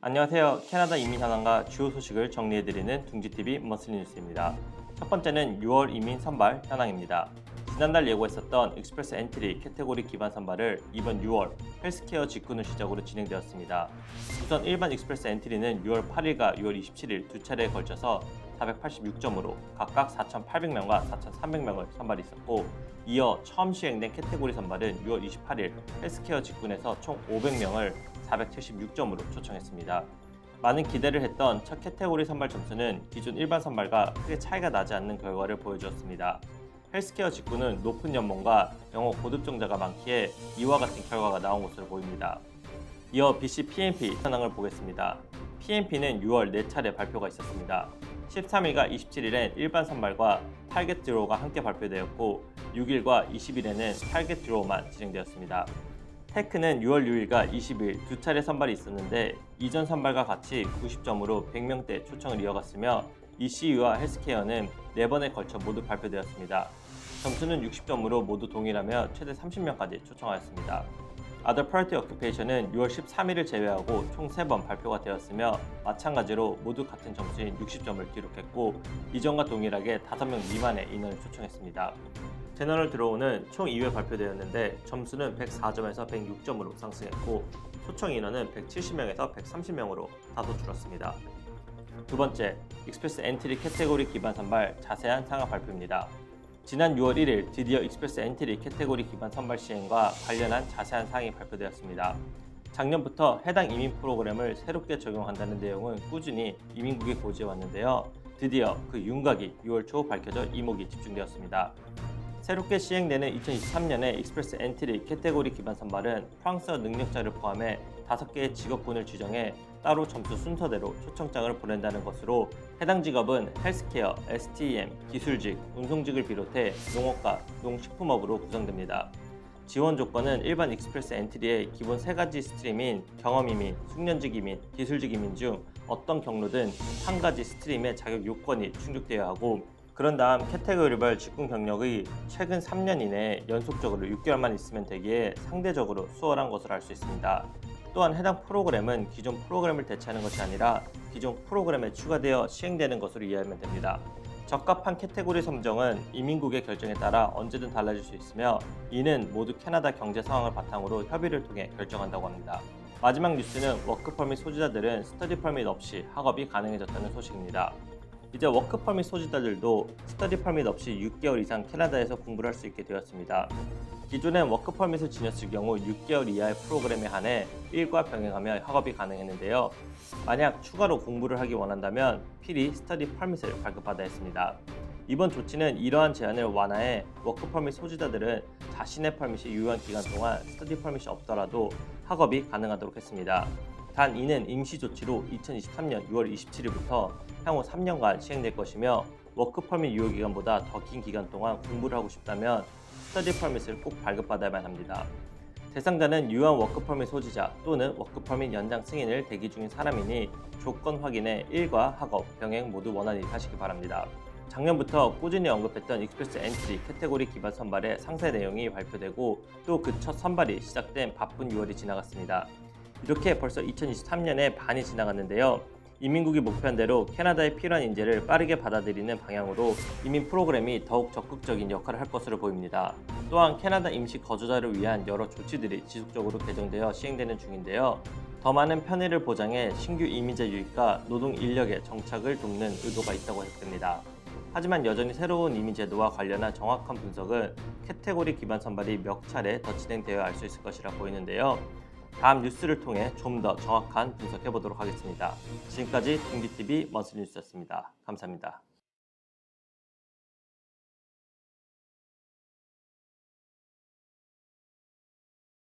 안녕하세요. 캐나다 이민 현황과 주요 소식을 정리해드리는 둥지TV 머슬리 뉴스입니다. 첫 번째는 6월 이민 선발 현황입니다. 지난달 예고했었던 익스프레스 엔트리 캐테고리 기반 선발을 이번 6월 헬스케어 직군을 시작으로 진행되었습니다. 우선 일반 익스프레스 엔트리는 6월 8일과 6월 27일 두 차례에 걸쳐서 486점으로 각각 4,800명과 4,300명을 선발이 있었고, 이어 처음 시행된 캐테고리 선발은 6월 28일 헬스케어 직군에서 총 500명을 476점으로 초청했습니다. 많은 기대를 했던 첫 캐테고리 선발 점수는 기존 일반 선발과 크게 차이가 나지 않는 결과를 보여주었습니다. 헬스케어 직군은 높은 연봉과 영어 고득점자가 많기에 이와 같은 결과가 나온 것으로 보입니다. 이어 BC PNP 현황을 보겠습니다. PNP는 6월 4차례 발표가 있었습니다. 13일과 27일엔 일반 선발과 타겟 드로우가 함께 발표되었고, 6일과 20일에는 타겟 드로우만 진행되었습니다. 테크는 6월 6일과 20일 두 차례 선발이 있었는데, 이전 선발과 같이 90점으로 100명대 초청을 이어갔으며 ECU와 헬스케어는 4번에 걸쳐 모두 발표되었습니다. 점수는 60점으로 모두 동일하며 최대 30명까지 초청하였습니다. Other Priority Occupation은 6월 13일을 제외하고 총 3번 발표가 되었으며 마찬가지로 모두 같은 점수인 60점을 기록했고, 이전과 동일하게 5명 미만의 인원을 초청했습니다. 제너럴 드로우는 총 2회 발표되었는데 점수는 104점에서 106점으로 상승했고, 초청 인원은 170명에서 130명으로 다소 줄었습니다. 두 번째, 익스프레스 엔트리 캐테고리 기반 선발 자세한 상하 발표입니다. 지난 6월 1일 드디어 익스프레스 엔트리 캐테고리 기반 선발 시행과 관련한 자세한 사항이 발표되었습니다. 작년부터 해당 이민 프로그램을 새롭게 적용한다는 내용은 꾸준히 이민국에 고지해 왔는데요. 드디어 그 윤곽이 6월 초 밝혀져 이목이 집중되었습니다. 새롭게 시행되는 2023년의 익스프레스 엔트리 캐테고리 기반 선발은 프랑스어 능력자를 포함해 5개의 직업군을 지정해 따로 점수 순서대로 초청장을 보낸다는 것으로, 해당 직업은 헬스케어, STEM, 기술직, 운송직을 비롯해 농업과 농식품업으로 구성됩니다. 지원 조건은 일반 익스프레스 엔트리의 기본 3가지 스트림인 경험이민, 숙련직 이민, 기술직 이민 중 어떤 경로든 한 가지 스트림의 자격 요건이 충족되어야 하고, 그런 다음 캐테고리별 직군 경력이 최근 3년 이내에 연속적으로 6개월만 있으면 되기에 상대적으로 수월한 것으로 알 수 있습니다. 또한 해당 프로그램은 기존 프로그램을 대체하는 것이 아니라 기존 프로그램에 추가되어 시행되는 것으로 이해하면 됩니다. 적합한 캐테고리 선정은 이민국의 결정에 따라 언제든 달라질 수 있으며, 이는 모두 캐나다 경제 상황을 바탕으로 협의를 통해 결정한다고 합니다. 마지막 뉴스는 워크퍼밋 소지자들은 스터디 퍼밋 없이 학업이 가능해졌다는 소식입니다. 이제 워크퍼밋 소지자들도 스터디 퍼밋 없이 6개월 이상 캐나다에서 공부를 할 수 있게 되었습니다. 기존엔 워크퍼밋을 지녔을 경우 6개월 이하의 프로그램에 한해 일과 병행하며 학업이 가능했는데요. 만약 추가로 공부를 하기 원한다면 필히 스터디 퍼밋을 발급받아야 했습니다. 이번 조치는 이러한 제한을 완화해 워크퍼밋 소지자들은 자신의 퍼밋이 유효한 기간 동안 스터디 퍼밋이 없더라도 학업이 가능하도록 했습니다. 단 이는 임시 조치로 2023년 6월 27일부터 향후 3년간 시행될 것이며, 워크퍼밋 유효기간보다 더 긴 기간 동안 공부를 하고 싶다면 스터디 퍼밋을 꼭 발급받아야만 합니다. 대상자는 유효한 워크퍼밋 소지자 또는 워크퍼밋 연장 승인을 대기 중인 사람이니 조건 확인에 일과 학업, 병행 모두 원활히 하시기 바랍니다. 작년부터 꾸준히 언급했던 익스프레스 엔트리 캐테고리 기반 선발의 상세 내용이 발표되고, 또 그 첫 선발이 시작된 바쁜 6월이 지나갔습니다. 이렇게 벌써 2023년에 반이 지나갔는데요. 이민국이 목표한 대로 캐나다에 필요한 인재를 빠르게 받아들이는 방향으로 이민 프로그램이 더욱 적극적인 역할을 할 것으로 보입니다. 또한 캐나다 임시 거주자를 위한 여러 조치들이 지속적으로 개정되어 시행되는 중인데요. 더 많은 편의를 보장해 신규 이민자 유입과 노동 인력의 정착을 돕는 의도가 있다고 해석됩니다. 하지만 여전히 새로운 이민 제도와 관련한 정확한 분석은 캐테고리 기반 선발이 몇 차례 더 진행되어야 알 수 있을 것이라 보이는데요. 다음 뉴스를 통해 좀 더 정확한 분석해 보도록 하겠습니다. 지금까지 둥지TV 머슬리 뉴스였습니다. 감사합니다.